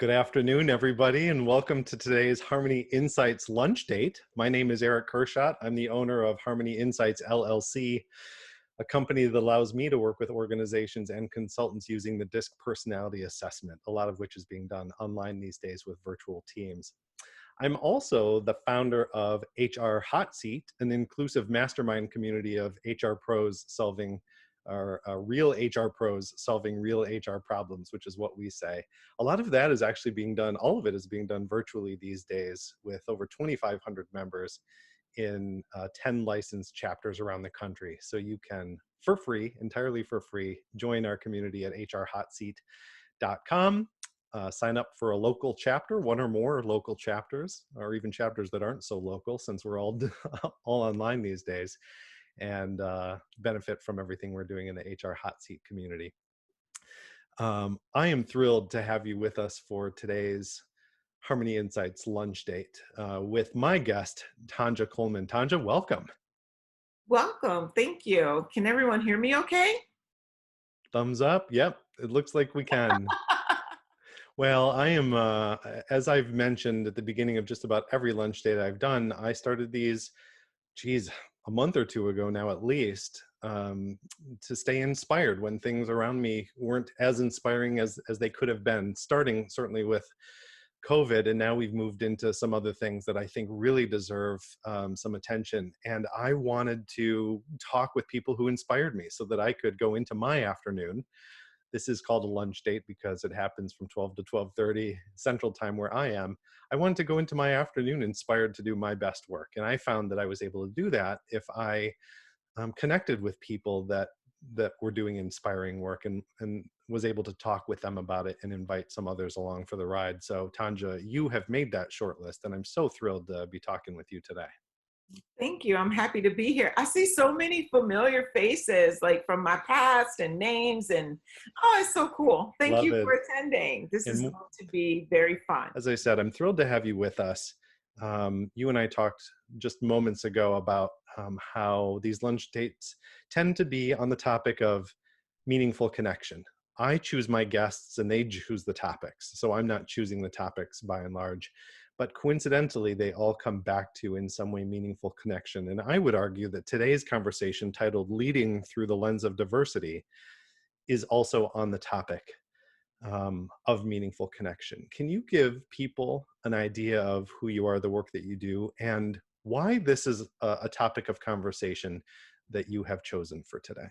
Good afternoon, everybody, and welcome to today's Harmony Insights lunch date. My name is Erich Kurschat. I'm the owner of Harmony Insights LLC, a company that allows me to work with organizations and consultants using the DISC personality assessment, a lot of which is being done online these days with virtual teams. I'm also the founder of HR Hot Seat, an inclusive mastermind community of HR pros solving real HR pros solving real HR problems, which is what we say. A lot of that is actually being done, all of it is being done virtually these days with over 2,500 members in 10 licensed chapters around the country. So you can, for free, entirely for free, join our community at hrhotseat.com. Sign up for a local chapter, one or more local chapters, or even chapters that aren't so local, since we're all all online these days, and benefit from everything we're doing in the HR Hot Seat community. I am thrilled to have you with us for today's Harmony Insights lunch date with my guest, Tanjia Coleman. Tanjia, welcome. Welcome. Thank you. Can everyone hear me okay? Thumbs up. Yep, it looks like we can. Well, I am, as I've mentioned at the beginning of just about every lunch date I've done, I started these, a month or two ago now at least, to stay inspired when things around me weren't as inspiring as they could have been, starting certainly with COVID, and now we've moved into some other things that I think really deserve some attention. And I wanted to talk with people who inspired me so that I could go into my afternoon. This is called a lunch date because it happens from 12 to 12:30 Central Time where I am. I wanted to go into my afternoon inspired to do my best work. And I found that I was able to do that if I connected with people that were doing inspiring work and was able to talk with them about it and invite some others along for the ride. So Tanjia, you have made that short list, and I'm so thrilled to be talking with you today. Thank you. I'm happy to be here. I see so many familiar faces, like from my past and names, and oh, it's so cool. Thank Love you it. for attending. This is And going to be very fun. as I said, I'm thrilled to have you with us. You and I talked just moments ago about how these lunch dates tend to be on the topic of meaningful connection. I choose my guests and they choose the topics. So I'm not choosing the topics by and large. But coincidentally, they all come back to, in some way, meaningful connection. And I would argue that today's conversation, titled Leading Through the Lens of Diversity, is also on the topic of meaningful connection. Can you give people an idea of who you are, the work that you do, and why this is a topic of conversation that you have chosen for today?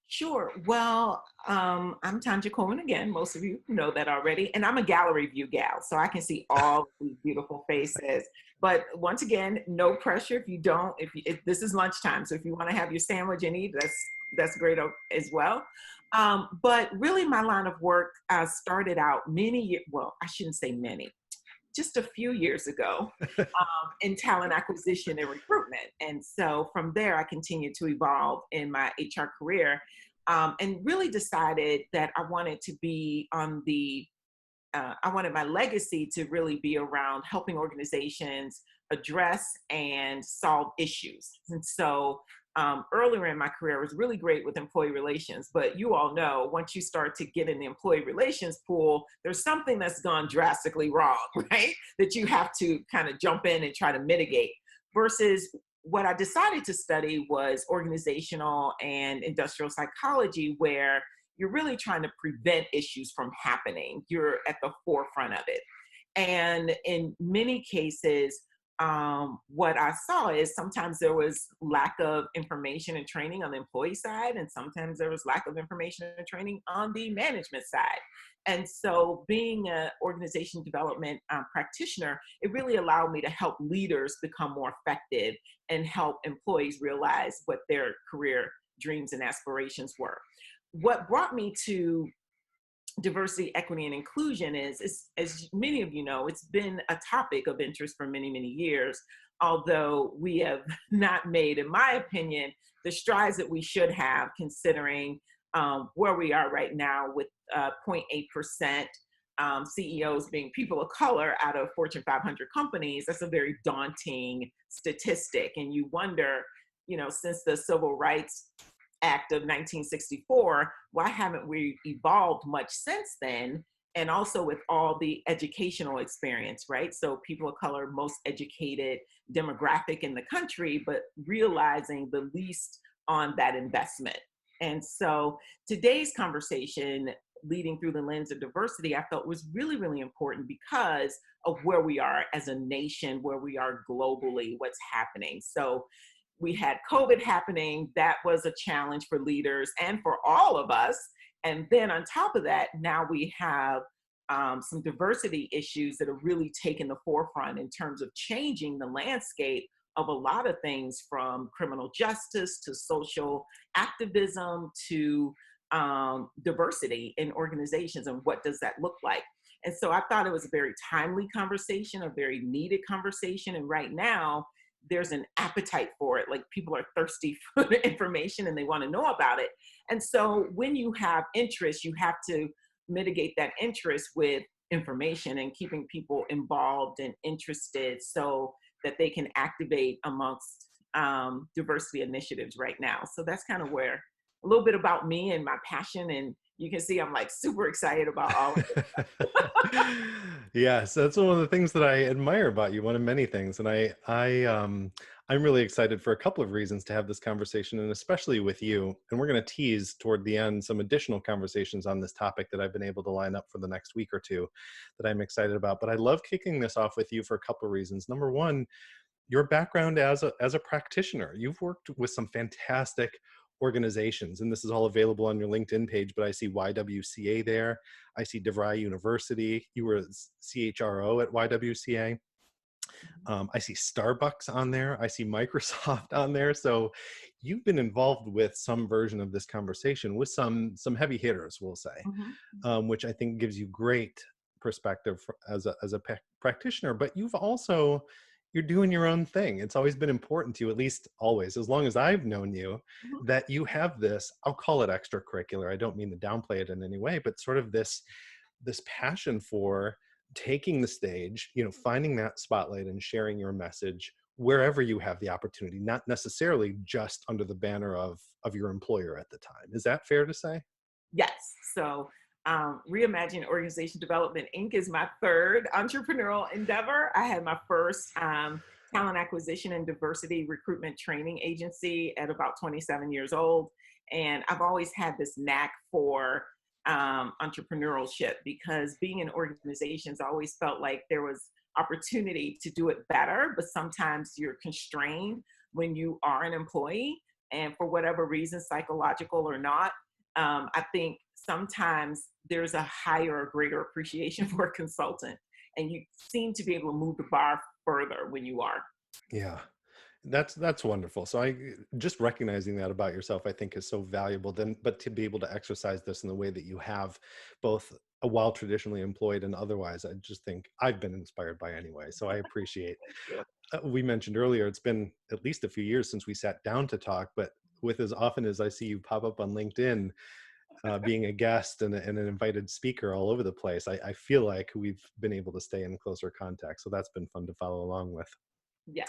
Sure. Well, I'm Tanjia Coleman again. Most of you know that already. And I'm a gallery view gal, so I can see all these beautiful faces. But once again, no pressure if you don't, if this is lunchtime. So if you want to have your sandwich and eat, that's great as well. But really my line of work started out many years, well, I shouldn't say many, just a few years ago in talent acquisition and recruitment. And so from there, I continued to evolve in my HR career and really decided that I wanted to be I wanted my legacy to really be around helping organizations address and solve issues. And so earlier in my career, I was really great with employee relations, but you all know once you start to get in the employee relations pool, there's something that's gone drastically wrong, right? That you have to kind of jump in and try to mitigate. Versus what I decided to study was organizational and industrial psychology, where you're really trying to prevent issues from happening. You're at the forefront of it. And in many cases, what I saw is sometimes there was lack of information and training on the employee side, and sometimes there was lack of information and training on the management side. And so being an organization development practitioner, it really allowed me to help leaders become more effective and help employees realize what their career dreams and aspirations were. What brought me to diversity, equity, and inclusion is, as many of you know, it's been a topic of interest for many, many years, although we have not made, in my opinion, the strides that we should have, considering where we are right now with 0.8% CEOs being people of color out of Fortune 500 companies. That's a very daunting statistic. And you wonder, since the Civil Rights Act of 1964, why haven't we evolved much since then? and also with all the educational experience, right? So people of color, most educated demographic in the country, but realizing the least on that investment. And so today's conversation, leading through the lens of diversity, I felt was really, really important because of where we are as a nation, where we are globally, what's happening. So we had COVID happening. That was a challenge for leaders and for all of us. And then on top of that, now we have some diversity issues that are really taking the forefront in terms of changing the landscape of a lot of things, from criminal justice to social activism to diversity in organizations, and what does that look like. And so I thought it was a very timely conversation, a very needed conversation. And right now, there's an appetite for it. Like, people are thirsty for the information and they want to know about it. And so when you have interest, you have to mitigate that interest with information and keeping people involved and interested so that they can activate amongst diversity initiatives right now. So that's kind of where a little bit about me and my passion. And you can see I'm like super excited about all of Yes, that's one of the things that I admire about you, one of many things. And I'm really excited for a couple of reasons to have this conversation, and especially with you. And we're going to tease toward the end some additional conversations on this topic that I've been able to line up for the next week or two that I'm excited about. But I love kicking this off with you for a couple of reasons. Number one, your background as a practitioner. You've worked with some fantastic organizations, and this is all available on your LinkedIn page, but I see YWCA there. I see DeVry University. You were CHRO at YWCA. I see Starbucks on there. I see Microsoft on there. So you've been involved with some version of this conversation with some heavy hitters, we'll say, Mhm. which I think gives you great perspective as a practitioner. But you're doing your own thing. It's always been important to you, at least always, as long as I've known you, Mhm. that you have this, I'll call it extracurricular. I don't mean to downplay it in any way, but sort of this passion for taking the stage, finding that spotlight and sharing your message wherever you have the opportunity, not necessarily just under the banner of your employer at the time. Is that fair to say? Yes. So Reimagine Organization Development Inc. is my third entrepreneurial endeavor. I had my first talent acquisition and diversity recruitment training agency at about 27 years old. And I've always had this knack for entrepreneurship, because being in organizations, I always felt like there was opportunity to do it better, but sometimes you're constrained when you are an employee. And for whatever reason, psychological or not, I think sometimes there's a higher or greater appreciation for a consultant, and you seem to be able to move the bar further when you are. Yeah. That's wonderful. So I just recognizing that about yourself, I think is so valuable. Then, but to be able to exercise this in the way that you have, both while traditionally employed and otherwise, I just think I've been inspired by anyway. So I appreciate. Thank you. We mentioned earlier, it's been at least a few years since we sat down to talk, but with as often as I see you pop up on LinkedIn, being a guest and an invited speaker all over the place, I feel like we've been able to stay in closer contact. So that's been fun to follow along with. Yes.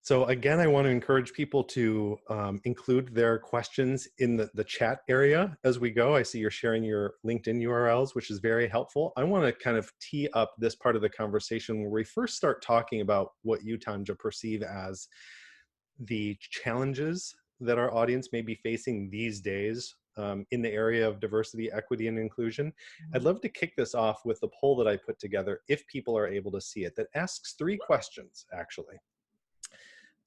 So again, I want to encourage people to include their questions in the chat area as we go. I see you're sharing your LinkedIn URLs, which is very helpful. I want to kind of tee up this part of the conversation where we first start talking about what you, Tanja, perceive as the challenges that our audience may be facing these days in the area of diversity, equity, and inclusion. I'd Mhm. love to kick this off with the poll that I put together, if people are able to see it, that asks three questions, actually.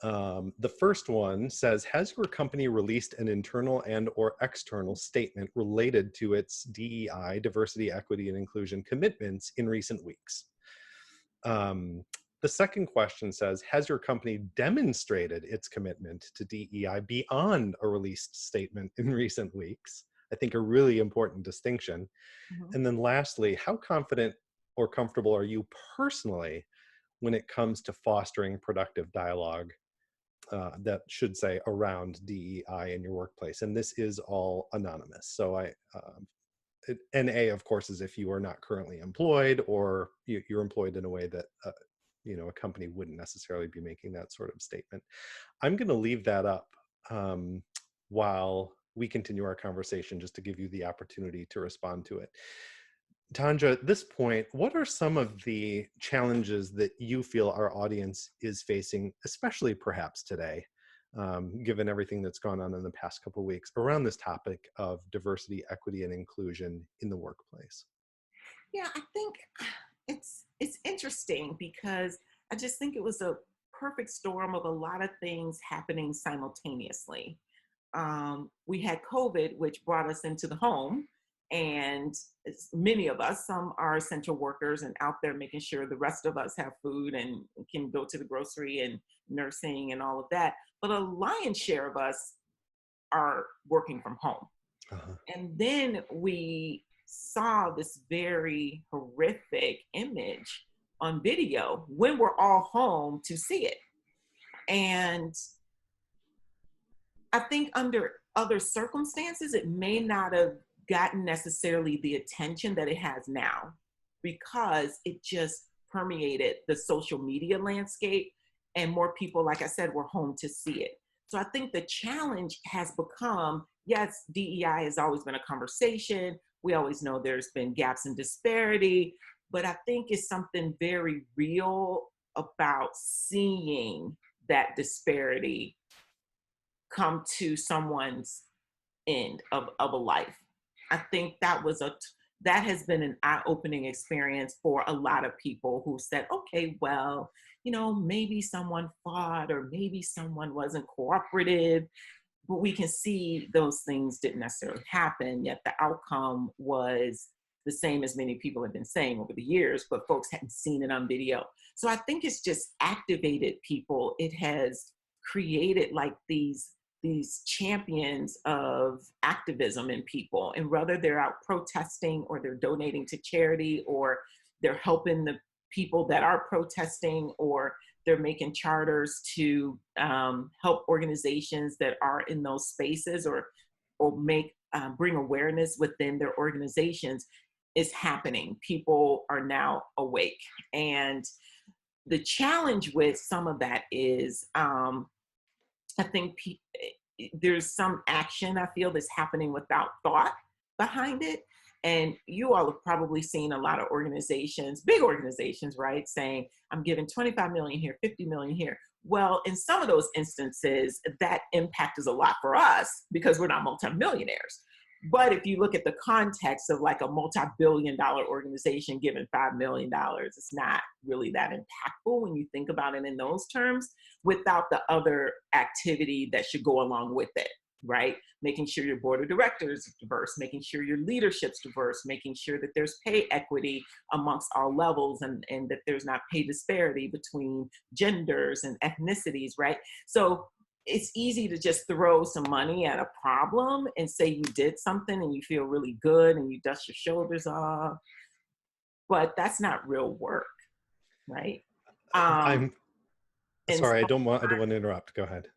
The first one says, has your company released an internal and or external statement related to its DEI, diversity, equity, and inclusion commitments in recent weeks? The second question says, has your company demonstrated its commitment to DEI beyond a released statement in recent weeks? I think a really important distinction. Mhm. And then lastly, how confident or comfortable are you personally when it comes to fostering productive dialogue, that should say around DEI in your workplace? And this is all anonymous. So NA, of course, is if you are not currently employed, or you're employed in a way that a company wouldn't necessarily be making that sort of statement. I'm going to leave that up while we continue our conversation, just to give you the opportunity to respond to it. Tanja, at this point, what are some of the challenges that you feel our audience is facing, especially perhaps today, given everything that's gone on in the past couple of weeks around this topic of diversity, equity, and inclusion in the workplace? Yeah, I think it's interesting because I just think it was a perfect storm of a lot of things happening simultaneously. We had COVID, which brought us into the home, and many of us, some are essential workers and out there making sure the rest of us have food and can go to the grocery and nursing and all of that. But a lion's share of us are working from home. Uh-huh. And then we saw this very horrific image on video when we're all home to see it. And I think under other circumstances, it may not have gotten necessarily the attention that it has now because it just permeated the social media landscape and more people, like I said, were home to see it. So I think the challenge has become yes, DEI has always been a conversation. We always know there's been gaps in disparity, but I think it's something very real about seeing that disparity come to someone's end of a life. I think that has been an eye-opening experience for a lot of people who said, okay, well, maybe someone fought or maybe someone wasn't cooperative, but we can see those things didn't necessarily happen, yet the outcome was the same as many people have been saying over the years, but folks hadn't seen it on video. So I think it's just activated people. It has created like these champions of activism in people. And whether they're out protesting or they're donating to charity or they're helping the people that are protesting or they're making charters to help organizations that are in those spaces or make bring awareness within their organizations is happening. People are now awake. And the challenge with some of that is I think there's some action I feel that's happening without thought behind it. And you all have probably seen a lot of organizations, big organizations, right, saying, I'm giving 25 million here, 50 million here. Well, in some of those instances, that impact is a lot for us because we're not multimillionaires. But if you look at the context of like a multi-billion dollar organization giving $5 million, it's not really that impactful when you think about it in those terms without the other activity that should go along with it, right? Making sure your board of directors is diverse, making sure your leadership's diverse, making sure that there's pay equity amongst all levels and that there's not pay disparity between genders and ethnicities, right? So it's easy to just throw some money at a problem and say you did something and you feel really good and you dust your shoulders off, but that's not real work, right? Um, I'm and sorry, so I don't want to interrupt. Go ahead.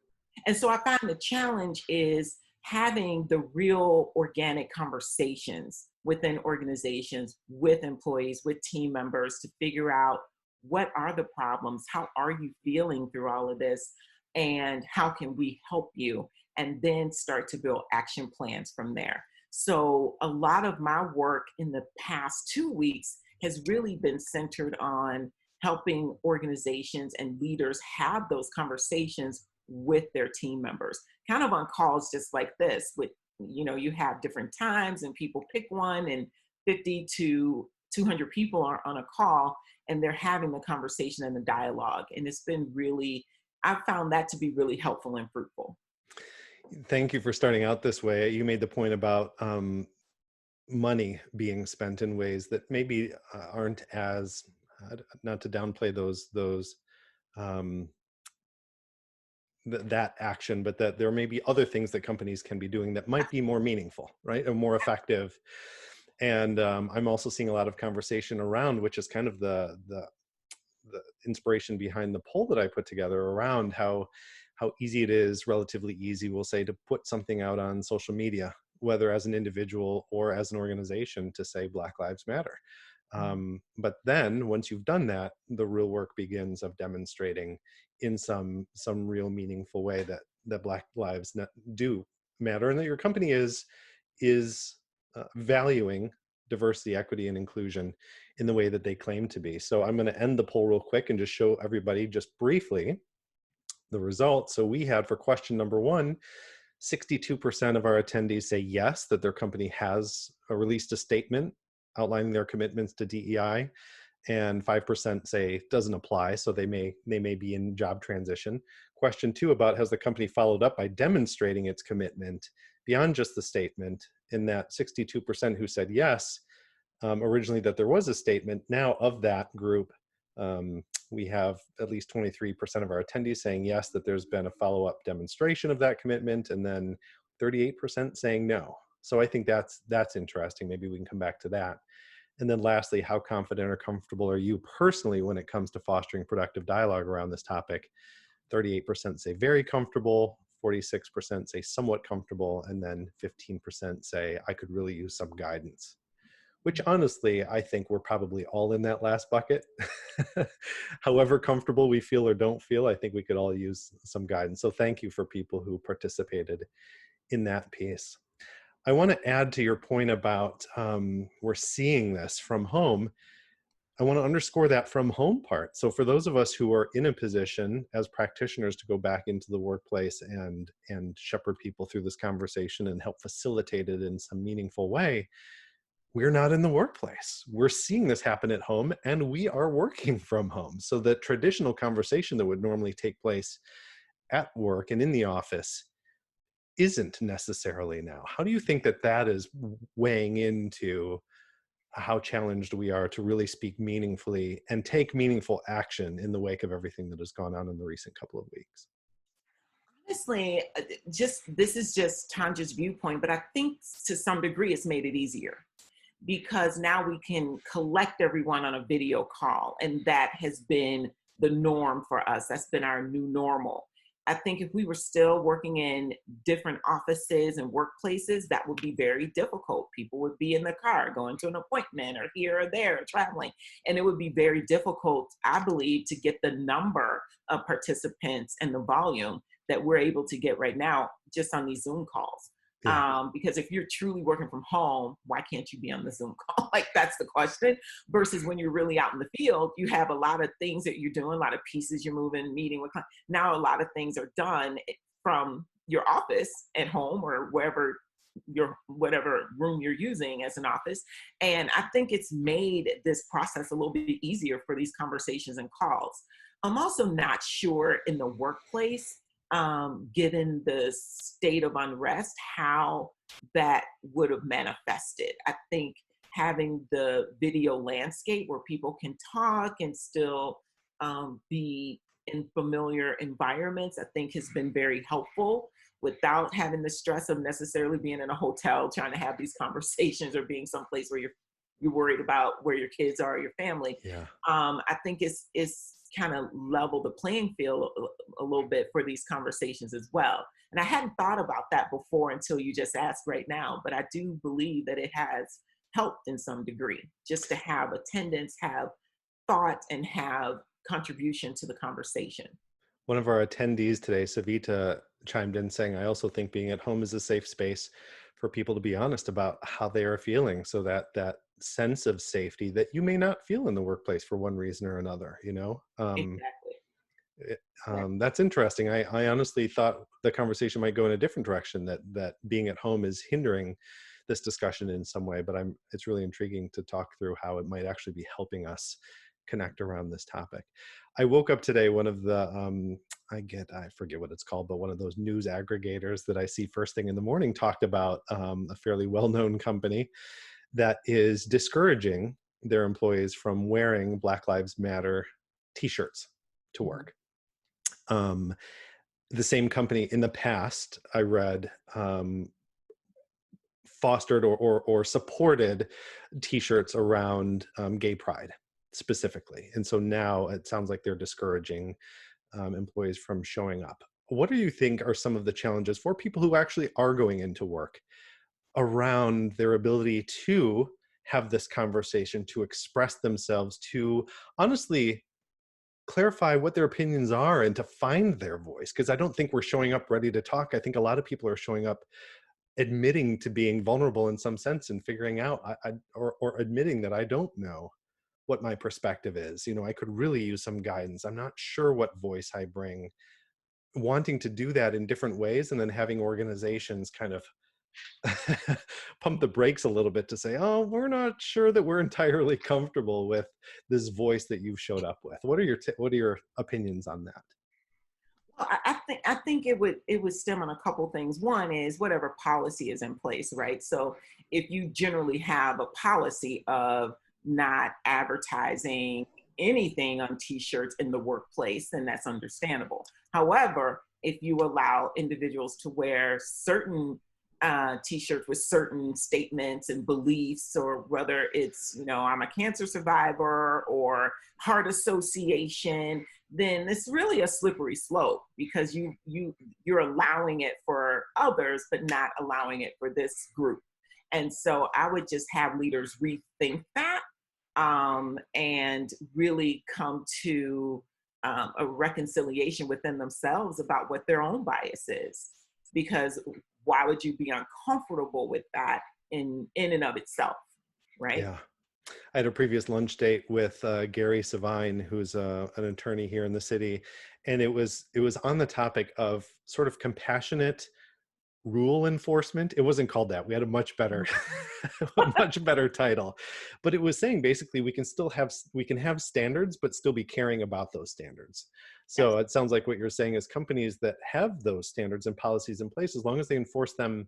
And so I find the challenge is having the real organic conversations within organizations, with employees, with team members to figure out what are the problems, how are you feeling through all of this, and how can we help you, and then start to build action plans from there. So a lot of my work in the past 2 weeks has really been centered on helping organizations and leaders have those conversations with their team members, kind of on calls just like this with, you have different times and people pick one and 50 to 200 people are on a call and they're having the conversation and the dialogue. And it's been really, I've found that to be really helpful and fruitful. Thank you for starting out this way. You made the point about money being spent in ways that maybe aren't as, not to downplay those um, that action, but that there may be other things that companies can be doing that might be more meaningful, right, or more effective. And I'm also seeing a lot of conversation around, which is kind of the inspiration behind the poll that I put together around how easy it is, relatively easy, we'll say, to put something out on social media, whether as an individual or as an organization, to say Black Lives Matter. But then once you've done that, the real work begins of demonstrating in some real meaningful way that Black lives do matter, and that your company is valuing diversity, equity, and inclusion in the way that they claim to be. So I'm going to end the poll real quick and just show everybody just briefly the results. So we had, for question number one, 62% of our attendees say yes, that their company has released a statement outlining their commitments to DEI, and 5% say doesn't apply, so they may be in job transition. Question two, about has the company followed up by demonstrating its commitment beyond just the statement, in that 62% who said yes, originally, that there was a statement. Now, of that group, we have at least 23% of our attendees saying yes, that there's been a follow-up demonstration of that commitment, and then 38% saying no. So I think that's interesting. Maybe we can come back to that. And then lastly, how confident or comfortable are you personally when it comes to fostering productive dialogue around this topic? 38% say very comfortable, 46% say somewhat comfortable, and then 15% say I could really use some guidance. Which honestly, I think we're probably all in that last bucket. However comfortable we feel or don't feel, I think we could all use some guidance. So thank you for people who participated in that piece. I want to add to your point about we're seeing this from home. I want to underscore that from home part. So for those of us who are in a position as practitioners to go back into the workplace and shepherd people through this conversation and help facilitate it in some meaningful way, we're not in the workplace. We're seeing this happen at home, and we are working from home. So the traditional conversation that would normally take place at work and in the office isn't necessarily now. How do you think that that is weighing into how challenged we are to really speak meaningfully and take meaningful action in the wake of everything that has gone on in the recent couple of weeks? Honestly, just this is just Tanja's viewpoint, but I think to some degree it's made it easier because now we can collect everyone on a video call, and that has been the norm for us. That's been our new normal. I think if we were still working in different offices and workplaces, that would be very difficult. People would be in the car going to an appointment or here or there, traveling. And it would be very difficult, I believe, to get the number of participants and the volume that we're able to get right now just on these Zoom calls. Yeah. Because if you're truly working from home, why can't you be on the Zoom call? Like, that's the question. Versus when you're really out in the field, you have a lot of things that you're doing, a lot of pieces you're moving, meeting with clients. Now a lot of things are done from your office at home or wherever whatever room you're using as an office. And I think it's made this process a little bit easier for these conversations and calls. I'm also not sure in the workplace, given the state of unrest, how that would have manifested. I think having the video landscape where people can talk and still be in familiar environments, I think has been very helpful without having the stress of necessarily being in a hotel trying to have these conversations or being someplace where you're worried about where your kids are or your family. Yeah. I think it's kind of level the playing field a little bit for these conversations as well. And I hadn't thought about that before until you just asked right now, but I do believe that it has helped in some degree just to have attendance, have thought, and have contribution to the conversation. One of our attendees today, Savita, chimed in saying, I also think being at home is a safe space for people to be honest about how they are feeling, so that that sense of safety that you may not feel in the workplace for one reason or another, you know? Exactly. That's interesting. I honestly thought the conversation might go in a different direction, that being at home is hindering this discussion in some way, but it's really intriguing to talk through how it might actually be helping us connect around this topic. I woke up today, one of the, I forget what it's called, but one of those news aggregators that I see first thing in the morning talked about a fairly well-known company that is discouraging their employees from wearing Black Lives Matter t-shirts to work. The same company in the past, I read, fostered or supported t-shirts around gay pride specifically. And so now it sounds like they're discouraging employees from showing up. What do you think are some of the challenges for people who actually are going into work around their ability to have this conversation, to express themselves, to honestly clarify what their opinions are and to find their voice? Because I don't think we're showing up ready to talk. I think a lot of people are showing up admitting to being vulnerable in some sense and figuring out, or admitting that I don't know what my perspective is. You know, I could really use some guidance. I'm not sure what voice I bring. Wanting to do that in different ways, and then having organizations kind of pump the brakes a little bit to say, oh, we're not sure that we're entirely comfortable with this voice that you've showed up with. What are your opinions on that? Well, I think it would stem on a couple things. One is whatever policy is in place, right? So if you generally have a policy of not advertising anything on t-shirts in the workplace, then that's understandable. However, if you allow individuals to wear certain t-shirts with certain statements and beliefs, or whether it's, I'm a cancer survivor or heart association, then it's really a slippery slope, because you're allowing it for others but not allowing it for this group. And so I would just have leaders rethink that, and really come to a reconciliation within themselves about what their own bias is. Because why would you be uncomfortable with that in and of itself, right? Yeah. I had a previous lunch date with Gary Savine, who's an attorney here in the city, and it was on the topic of sort of compassionate rule enforcement. It wasn't called that. We had a much better, a much better title, but it was saying basically we can have standards, but still be caring about those standards. Yes. So it sounds like what you're saying is companies that have those standards and policies in place, as long as they enforce them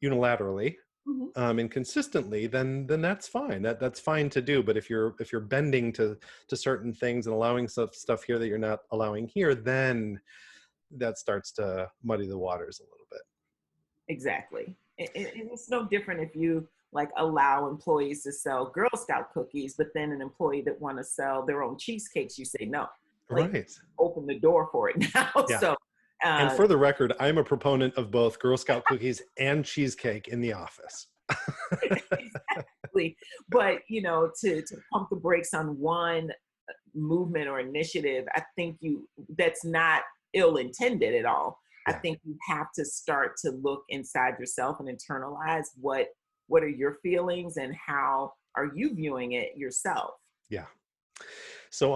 unilaterally, Mhm. and consistently, then that's fine. That's fine to do. But if you're bending to certain things and allowing stuff here that you're not allowing here, then that starts to muddy the waters a little bit. Exactly. And it's no different if you like allow employees to sell Girl Scout cookies, but then an employee that want to sell their own cheesecakes, you say no. Like, Right. open the door for it now. Yeah. So And uh, for the record, I'm a proponent of both Girl Scout cookies and cheesecake in the office. exactly. But to pump the brakes on one movement or initiative, I think that's not ill intended at all. I Yeah. think you have to start to look inside yourself and internalize what are your feelings and how are you viewing it yourself. Yeah. So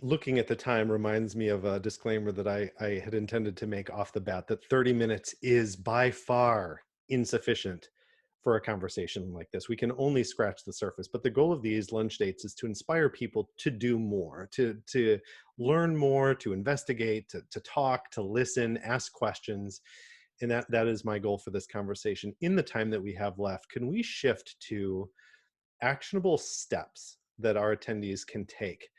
looking at the time reminds me of a disclaimer that I had intended to make off the bat, that 30 minutes is by far insufficient for a conversation like this. We can only scratch the surface, but the goal of these lunch dates is to inspire people to do more, to learn more, to investigate, to talk, to listen, ask questions. And that is my goal for this conversation. In the time that we have left, can we shift to actionable steps that our attendees can take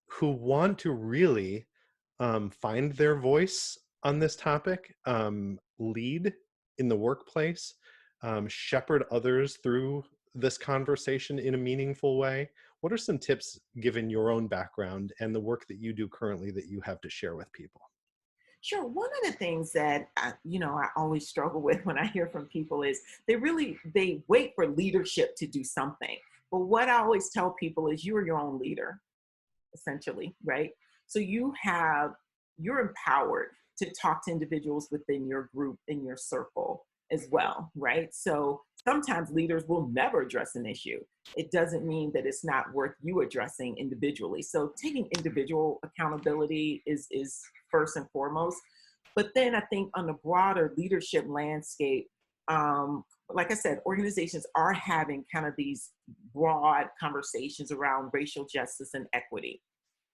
who want to really find their voice on this topic, lead in the workplace, shepherd others through this conversation in a meaningful way? What are some tips, given your own background and the work that you do currently, that you have to share with people? Sure. One of the things that I always struggle with when I hear from people is they wait for leadership to do something. But what I always tell people is you are your own leader, essentially, right? So you're empowered to talk to individuals within your group, in your circle as well, right? So sometimes leaders will never address an issue. It doesn't mean that it's not worth you addressing individually. So taking individual accountability is first and foremost. But then I think on the broader leadership landscape, like I said, organizations are having kind of these broad conversations around racial justice and equity.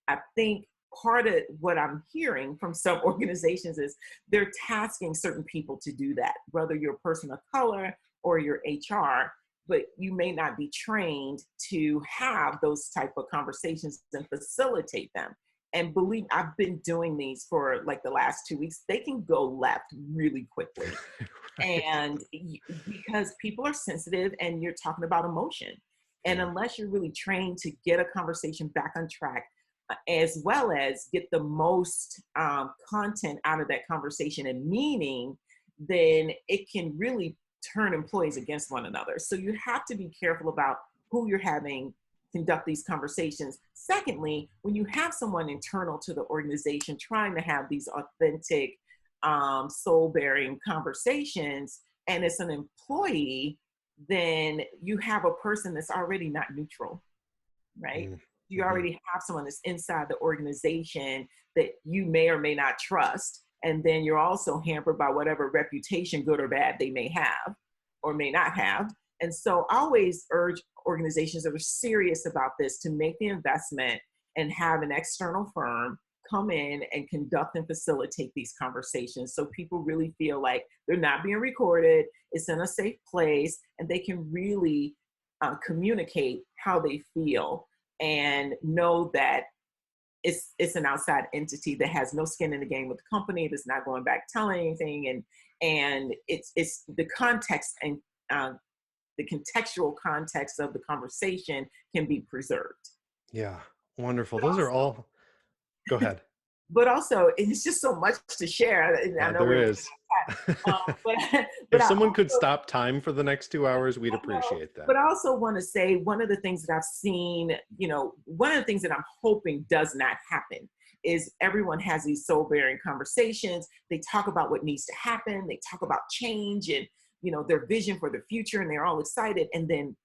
I think part of what I'm hearing from some organizations is they're tasking certain people to do that, whether you're a person of color or you're HR, but you may not be trained to have those type of conversations and facilitate them. And believe I've been doing these for like the last 2 weeks, they can go left really quickly. Right. And because people are sensitive and you're talking about emotion. And Yeah. unless you're really trained to get a conversation back on track, as well as get the most content out of that conversation and meaning, then it can really turn employees against one another. So you have to be careful about who you're having conduct these conversations. Secondly, when you have someone internal to the organization trying to have these authentic, soul-bearing conversations, and it's an employee, then you have a person that's already not neutral, right? You Mm-hmm. already have someone that's inside the organization that you may or may not trust. And then you're also hampered by whatever reputation, good or bad, they may have or may not have. And so I always urge organizations that are serious about this to make the investment and have an external firm come in and conduct and facilitate these conversations so people really feel like they're not being recorded, it's in a safe place, and they can really communicate how they feel and know that it's an outside entity that has no skin in the game with the company, that's not going back telling anything, and it's the context and the contextual context of the conversation can be preserved. Yeah, wonderful. But Those are also, all, go ahead. but also, it's just so much to share. I know There we're is. but but If I someone could also stop time for the next 2 hours, we'd I know, appreciate that. but I also want to say one of the things that I've seen, one of the things that I'm hoping does not happen is everyone has these soul bearing conversations. They talk about what needs to happen. They talk about change and, their vision for the future, and they're all excited. And then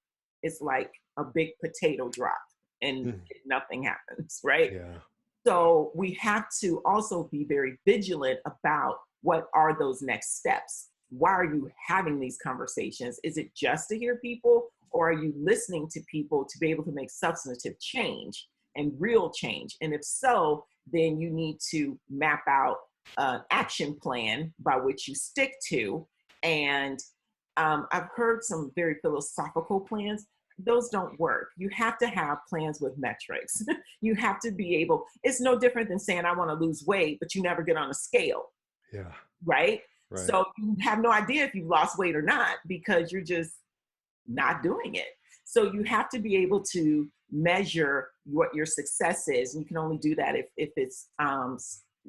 it's like a big potato drop and Mm, nothing happens, right? yeah. So we have to also be very vigilant about what are those next steps. Why are you having these conversations? Is it just to hear people, or are you listening to people to be able to make substantive change and real change? And if so, then you need to map out an action plan by which you stick to. And I've heard some very philosophical plans. Those don't work. You have to have plans with metrics. You have to be able, it's no different than saying, I want to lose weight, but you never get on a scale, Yeah. right? Right. So you have no idea if you've lost weight or not because you're just not doing it. So you have to be able to measure what your success is. And you can only do that if it's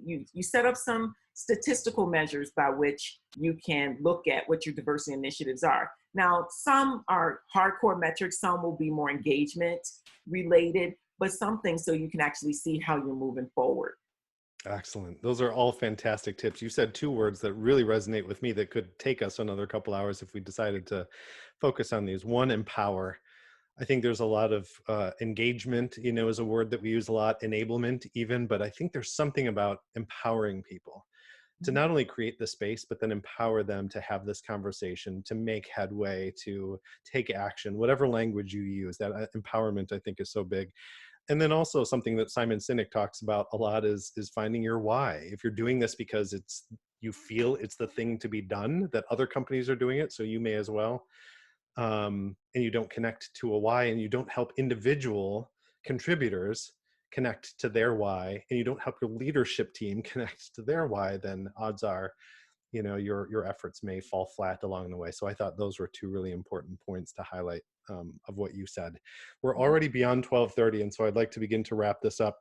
you set up some statistical measures by which you can look at what your diversity initiatives are. Now, some are hardcore metrics, some will be more engagement related, but some things so you can actually see how you're moving forward. Excellent. Those are all fantastic tips. You said two words that really resonate with me that could take us another couple hours if we decided to focus on these. One, empower. I think there's a lot of engagement, is a word that we use a lot, enablement even, but I think there's something about empowering people to not only create the space, but then empower them to have this conversation, to make headway, to take action, whatever language you use. That empowerment, I think, is so big. And then also something that Simon Sinek talks about a lot is finding your why. If you're doing this because you feel it's the thing to be done, that other companies are doing it, so you may as well. And you don't connect to a why, and you don't help individual contributors connect to their why, and you don't help your leadership team connect to their why, then odds are, your efforts may fall flat along the way. So I thought those were two really important points to highlight of what you said. We're already beyond 12:30, and so I'd like to begin to wrap this up.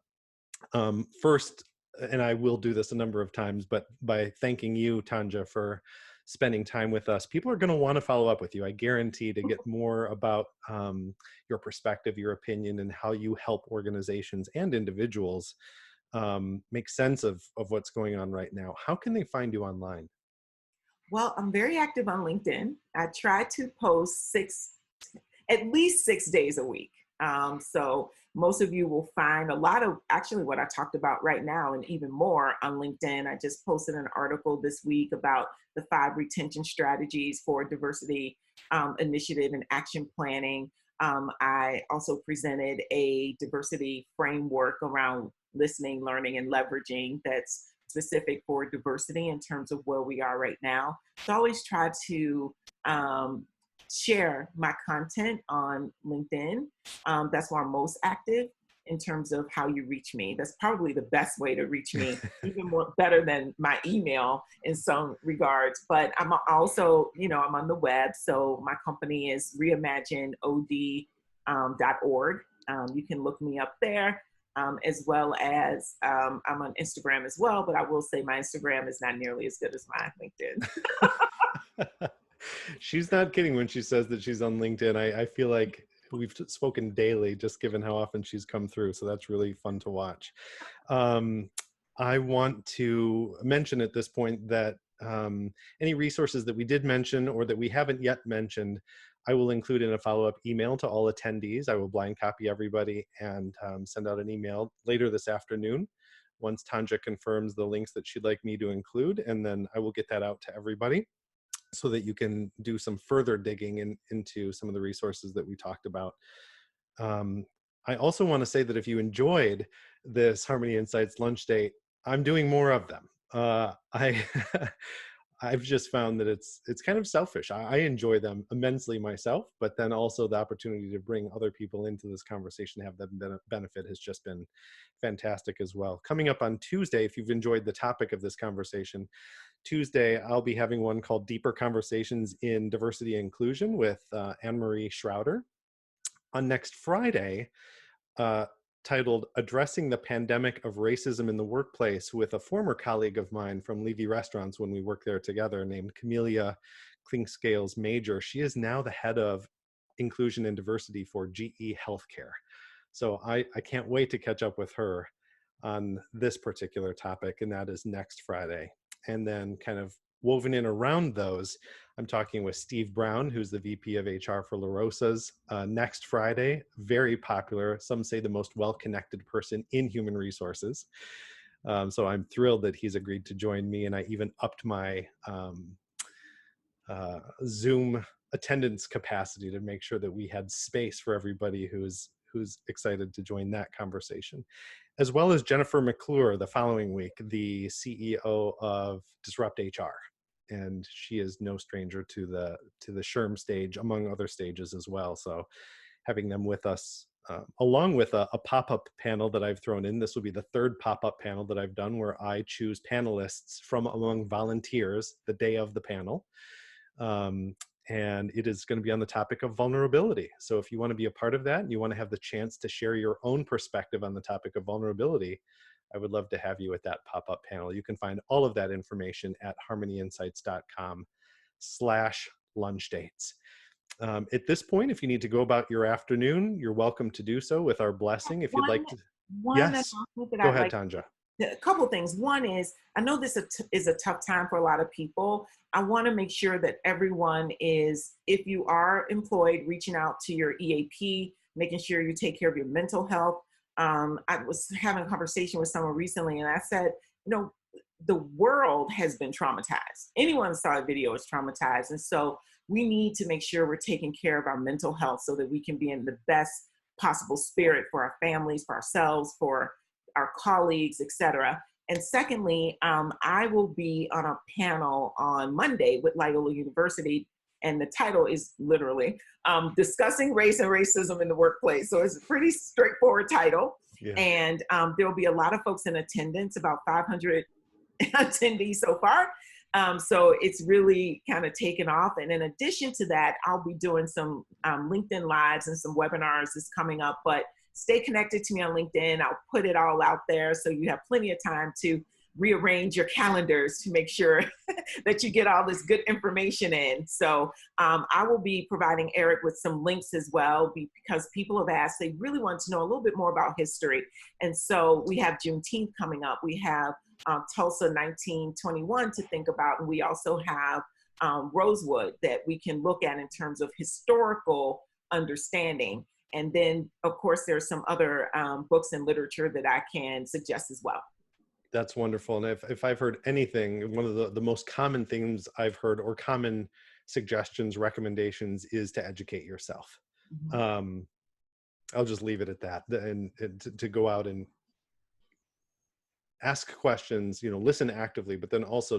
First, and I will do this a number of times, but by thanking you, Tanjia, for spending time with us. People are going to want to follow up with you, I guarantee, to get more about your perspective, your opinion, and how you help organizations and individuals make sense of what's going on right now. How can they find you online? Well, I'm very active on LinkedIn. I try to post at least 6 days a week. So most of you will find a lot of actually what I talked about right now and even more on LinkedIn. I just posted an article this week about the 5 retention strategies for diversity initiative and action planning. I also presented a diversity framework around listening, learning, and leveraging that's specific for diversity in terms of where we are right now. So I always try to share my content on LinkedIn. That's where I'm most active in terms of how you reach me. That's probably the best way to reach me, even more better than my email in some regards. But I'm also, I'm on the web. So my company is reimagineod.org. You can look me up there. As well as I'm on Instagram as well, but I will say my Instagram is not nearly as good as my LinkedIn. She's not kidding when she says that she's on LinkedIn. I feel like we've spoken daily, just given how often she's come through. So that's really fun to watch. I want to mention at this point that Any resources that we did mention or that we haven't yet mentioned, I will include in a follow-up email to all attendees. I will blind copy everybody and send out an email later this afternoon once Tanjia confirms the links that she'd like me to include, and then I will get that out to everybody so that you can do some further digging into some of the resources that we talked about. I also want to say that if you enjoyed this Harmony Insights lunch date, I'm doing more of them. I've just found that it's kind of selfish. I enjoy them immensely myself, but then also the opportunity to bring other people into this conversation, have them benefit, has just been fantastic as well. Coming up on Tuesday, if you've enjoyed the topic of this conversation, Tuesday I'll be having one called Deeper Conversations in Diversity and Inclusion with Anne-Marie Schroeder. On next Friday, titled Addressing the Pandemic of Racism in the Workplace, with a former colleague of mine from Levy Restaurants when we worked there together, named Camelia Clinkscales Major. She is now the head of inclusion and diversity for GE Healthcare. So I can't wait to catch up with her on this particular topic, and that is next Friday. And then kind of woven in around those, I'm talking with Steve Brown, who's the VP of HR for La Rosa's, next Friday. Very popular, some say the most well-connected person in human resources. So I'm thrilled that he's agreed to join me, and I even upped my Zoom attendance capacity to make sure that we had space for everybody who's excited to join that conversation, as well as Jennifer McClure the following week, the CEO of Disrupt HR. And she is no stranger to the SHRM stage, among other stages as well. So having them with us, along with a pop-up panel that I've thrown in. This will be the third pop-up panel that I've done where I choose panelists from among volunteers the day of the panel. And it is going to be on the topic of vulnerability. So if you want to be a part of that and you want to have the chance to share your own perspective on the topic of vulnerability, I would love to have you at that pop-up panel. You can find all of that information at harmonyinsights.com/lunchdates. At this point, if you need to go about your afternoon, you're welcome to do so with our blessing. If you'd like to. One Yes, announcement that go I'd ahead, like, Tanjia. a couple of things. One is, I know this is a tough time for a lot of people. I want to make sure that everyone is, if you are employed, reaching out to your EAP, making sure you take care of your mental health. I was having a conversation with someone recently, and I said, the world has been traumatized. Anyone saw a video is traumatized. And so we need to make sure we're taking care of our mental health so that we can be in the best possible spirit for our families, for ourselves, for our colleagues, etc. And secondly, I will be on a panel on Monday with Loyola University, and the title is literally Discussing Race and Racism in the Workplace. So it's a pretty straightforward title. Yeah. And there'll be a lot of folks in attendance, about 500 attendees so far. So it's really kind of taken off. And in addition to that, I'll be doing some LinkedIn Lives and some webinars is coming up, but stay connected to me on LinkedIn. I'll put it all out there so you have plenty of time to rearrange your calendars to make sure that you get all this good information in. So I will be providing Erich with some links as well, because people have asked, they really want to know a little bit more about history. And so we have Juneteenth coming up. We have Tulsa 1921 to think about. And we also have Rosewood that we can look at in terms of historical understanding. And then, of course, there's some other books and literature that I can suggest as well. That's wonderful. And if I've heard anything, one of the most common things I've heard, or common suggestions, recommendations, is to educate yourself. Mm-hmm. I'll just leave it at that, and to go out and ask questions, listen actively, but then also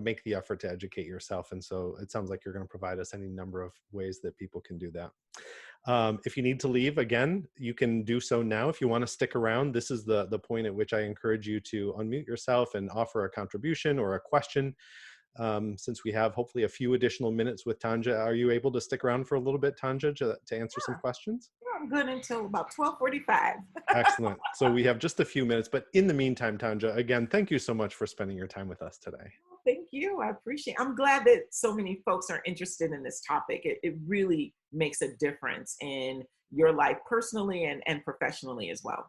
make the effort to educate yourself. And so it sounds like you're going to provide us any number of ways that people can do that. If you need to leave, again, you can do so now. If you want to stick around, this is the point at which I encourage you to unmute yourself and offer a contribution or a question. Since we have hopefully a few additional minutes with Tanjia, are you able to stick around for a little bit, Tanjia, to answer some questions? I'm good until about 12:45. Excellent. So we have just a few minutes, but in the meantime, Tanjia, again, thank you so much for spending your time with us today. Thank you. I appreciate it. I'm glad that so many folks are interested in this topic. It really makes a difference in your life personally and professionally as well.